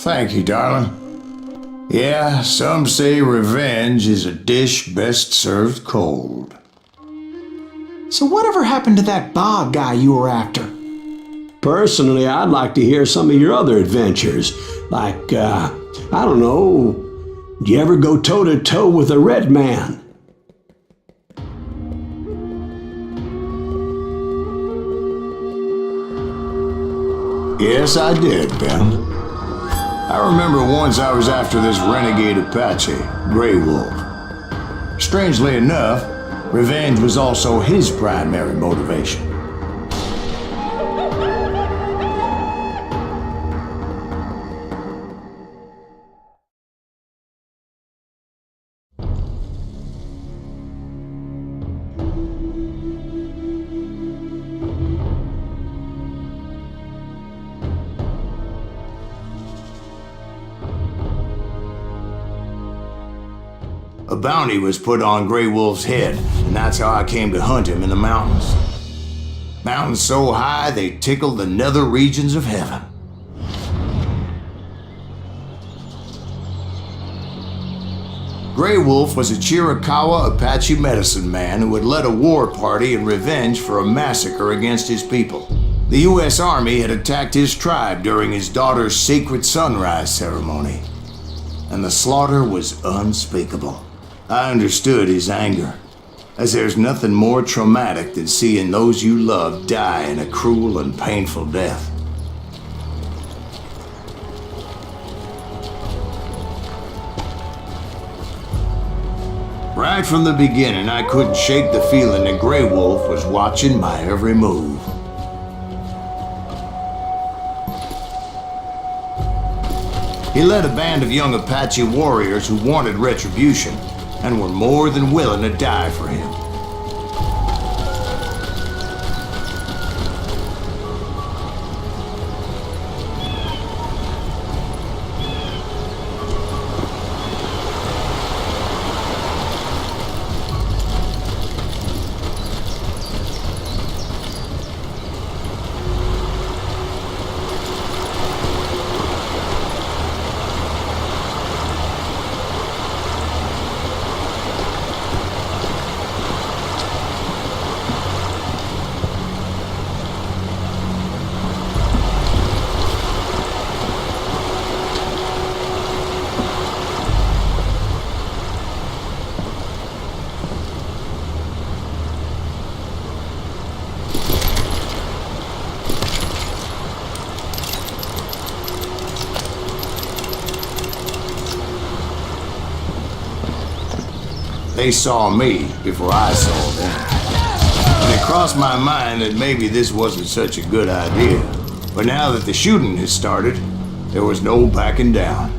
Thank you, darling. Yeah, some say revenge is a dish best served cold. So whatever happened to that Bob guy you were after? Personally, I'd like to hear some of your other adventures. Like, I don't know, did you ever go toe-to-toe with a red man? Yes, I did, Ben. I remember once I was after this renegade Apache, Grey Wolf. Strangely enough, revenge was also his primary motivation. A bounty was put on Grey Wolf's head, and that's how I came to hunt him in the mountains. Mountains so high they tickled the nether regions of heaven. Grey Wolf was a Chiricahua Apache medicine man who had led a war party in revenge for a massacre against his people. The U.S. Army had attacked his tribe during his daughter's sacred sunrise ceremony, and the slaughter was unspeakable. I understood his anger, as there's nothing more traumatic than seeing those you love die in a cruel and painful death. Right from the beginning, I couldn't shake the feeling that Grey Wolf was watching my every move. He led a band of young Apache warriors who wanted retribution and were more than willing to die for him. They saw me before I saw them. And it crossed my mind that maybe this wasn't such a good idea. But now that the shooting had started, there was no backing down.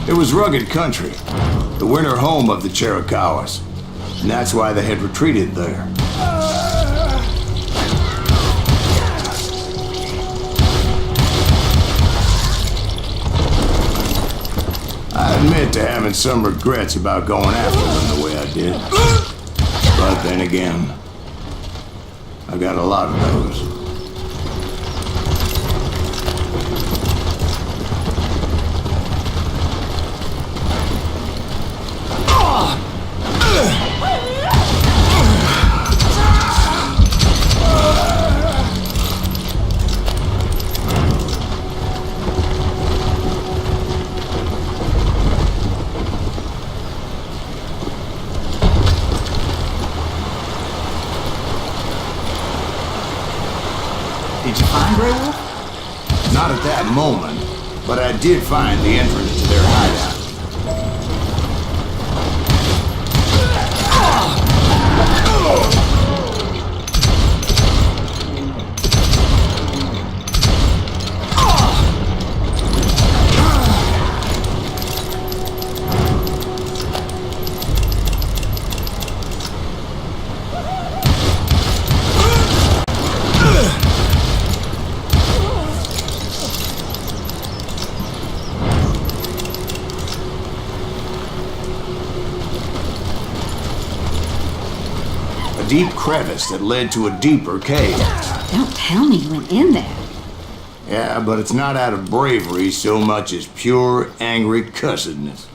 It was rugged country, the winter home of the Chiricahuas, and that's why they had retreated there. I admit to having some regrets about going after them the way I did. But then again, I got a lot of those. Did you find Grey Wolf? Not at that moment, but I did find the entrance to their hideout. deep crevice that led to a deeper cave. Don't tell me you went in there. Yeah, but it's not out of bravery so much as pure, angry cussedness.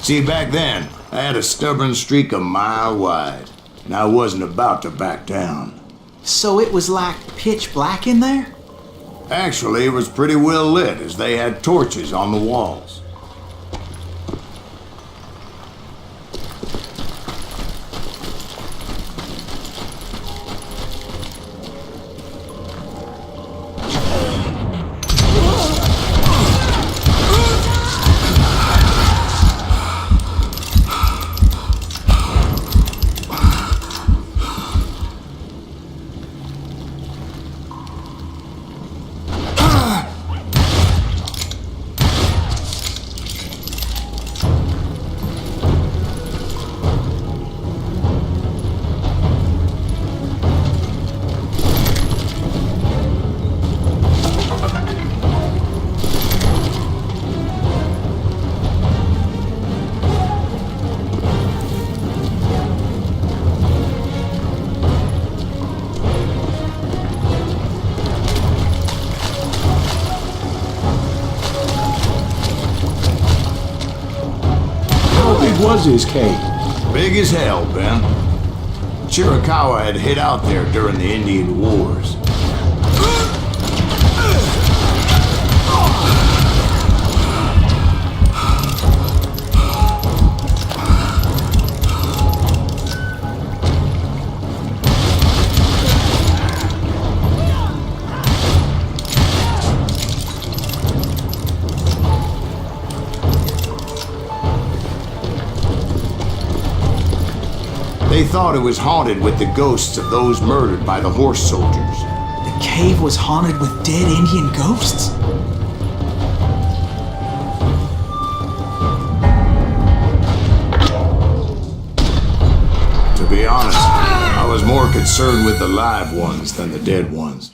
See, back then, I had a stubborn streak a mile wide, and I wasn't about to back down. So it was like pitch black in there? Actually, it was pretty well lit, as they had torches on the walls. Was his cave? Big as hell, Ben. Chiricahua had hid out there during the Indian Wars. They thought it was haunted with the ghosts of those murdered by the horse soldiers. The cave was haunted with dead Indian ghosts? To be honest, I was more concerned with the live ones than the dead ones.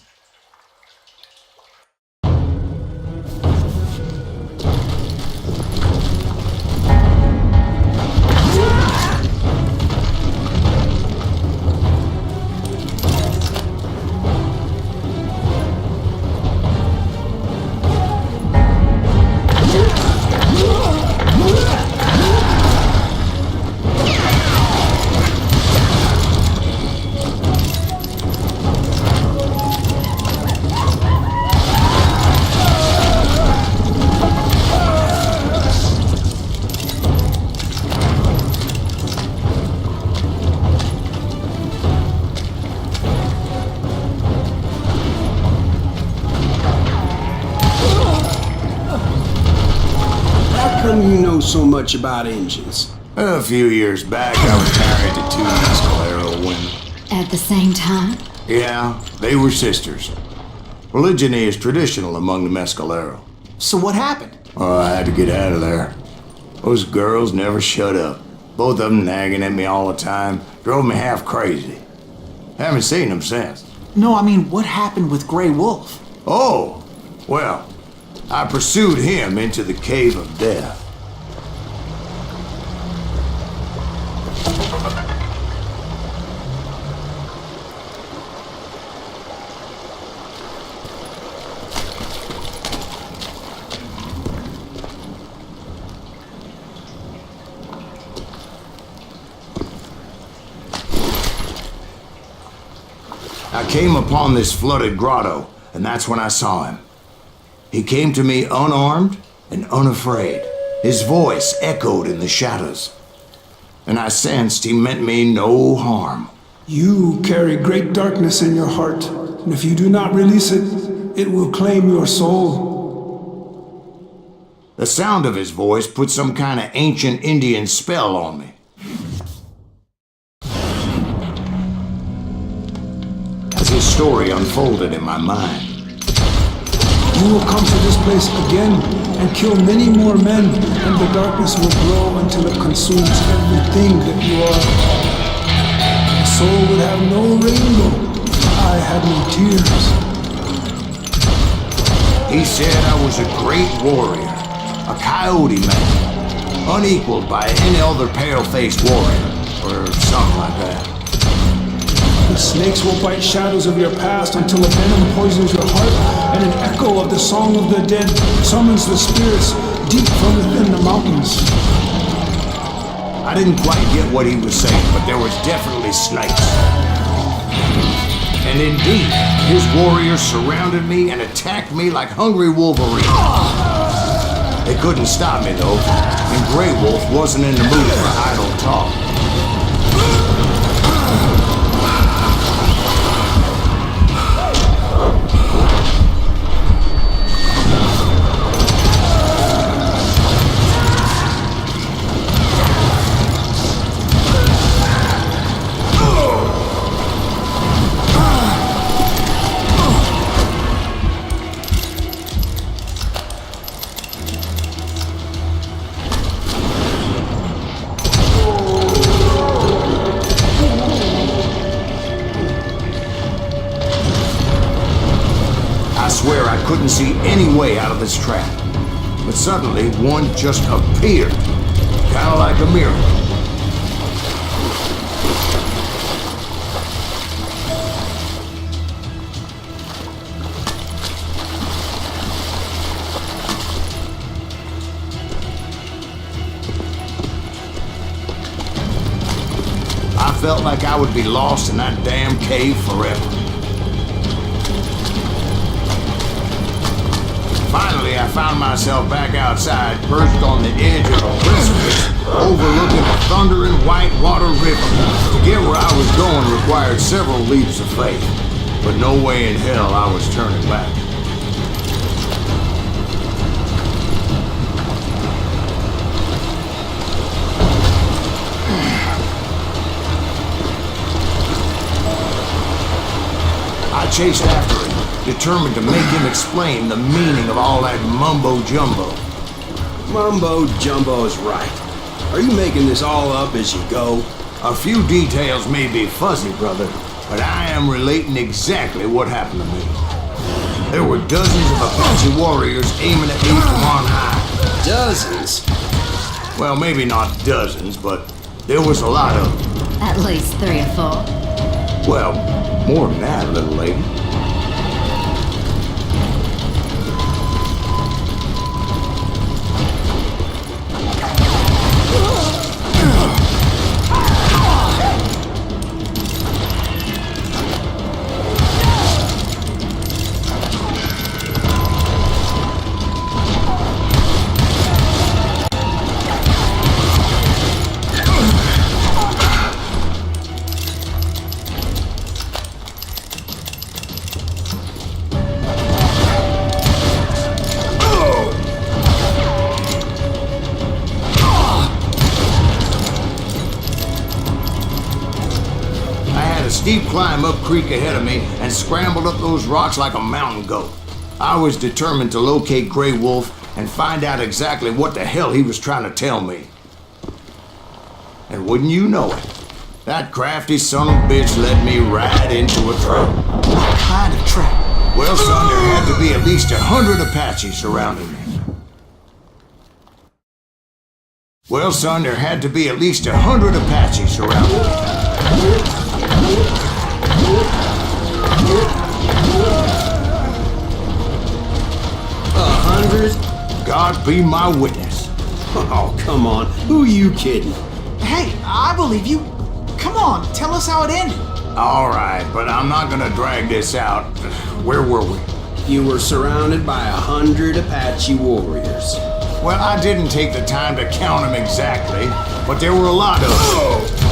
You know so much about engines. A few years back, I was married to two Mescalero women. At the same time? Yeah, they were sisters. Polygyny is traditional among the Mescalero. So what happened? Oh, I had to get out of there. Those girls never shut up. Both of them nagging at me all the time. Drove me half crazy. Haven't seen them since. No, I mean, what happened with Grey Wolf? Oh, well, I pursued him into the Cave of Death. I came upon this flooded grotto, and that's when I saw him. He came to me unarmed and unafraid. His voice echoed in the shadows, and I sensed he meant me no harm. You carry great darkness in your heart, and if you do not release it, it will claim your soul. The sound of his voice put some kind of ancient Indian spell on me. As his story unfolded in my mind, You will come to this place again and kill many more men, and the darkness will grow until it consumes everything that you are. The soul would have no rainbow. I had no tears. he said I was a great warrior, a coyote man, unequaled by any other pale-faced warrior, or something like that. The snakes will bite shadows of your past until a venom poisons your heart, and an echo of the song of the dead summons the spirits deep from within the mountains. I didn't quite get what he was saying, but there was definitely snakes. And indeed, his warriors surrounded me and attacked me like hungry wolverines. They couldn't stop me though, and Grey Wolf wasn't in the mood for idle talk. I swear I couldn't see any way out of this trap. But suddenly, one just appeared. Kind of like a miracle. I felt like I would be lost in that damn cave forever. Finally, I found myself back outside, perched on the edge of a precipice, overlooking a thundering whitewater river. To get where I was going required several leaps of faith, but no way in hell I was turning back. I chased after him, determined to make him explain the meaning of all that mumbo-jumbo. Mumbo-jumbo is right. Are you making this all up as you go? A few details may be fuzzy, brother, but I am relating exactly what happened to me. There were dozens of Apache warriors aiming at me from on high. Dozens? Well, maybe not dozens, but there was a lot of them. At least 3 or 4. Well, more than that, little lady. Steep climb up creek ahead of me and scrambled up those rocks like a mountain goat. I was determined to locate Grey Wolf and find out exactly what the hell he was trying to tell me. And wouldn't you know it, that crafty son of a bitch led me right into a trap. What kind of trap? Well, son, there had to be at least 100 Apaches surrounding me. Well, son, there had to be at least 100 Apaches surrounding me. 100? God be my witness. Oh, come on. Who are you kidding? Hey, I believe you. Come on, tell us how it ended. All right, but I'm not gonna drag this out. Where were we? You were surrounded by 100 Apache warriors. Well, I didn't take the time to count them exactly, but there were a lot of them.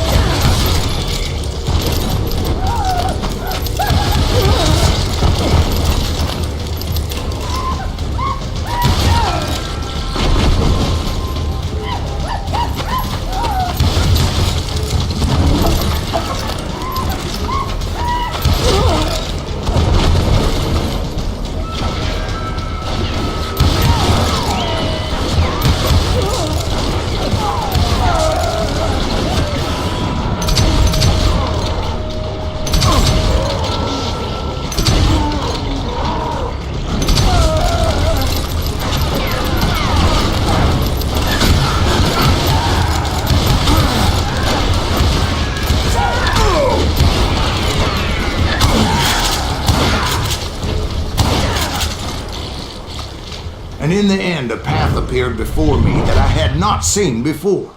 And in the end, a path appeared before me that I had not seen before.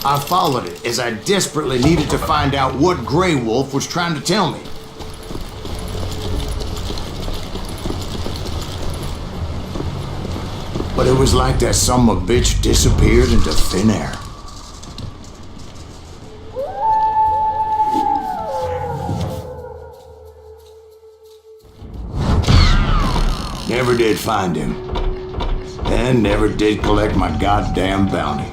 I followed it as I desperately needed to find out what Grey Wolf was trying to tell me. But it was like that son of a bitch disappeared into thin air. Never did find him. And never did collect my goddamn bounty.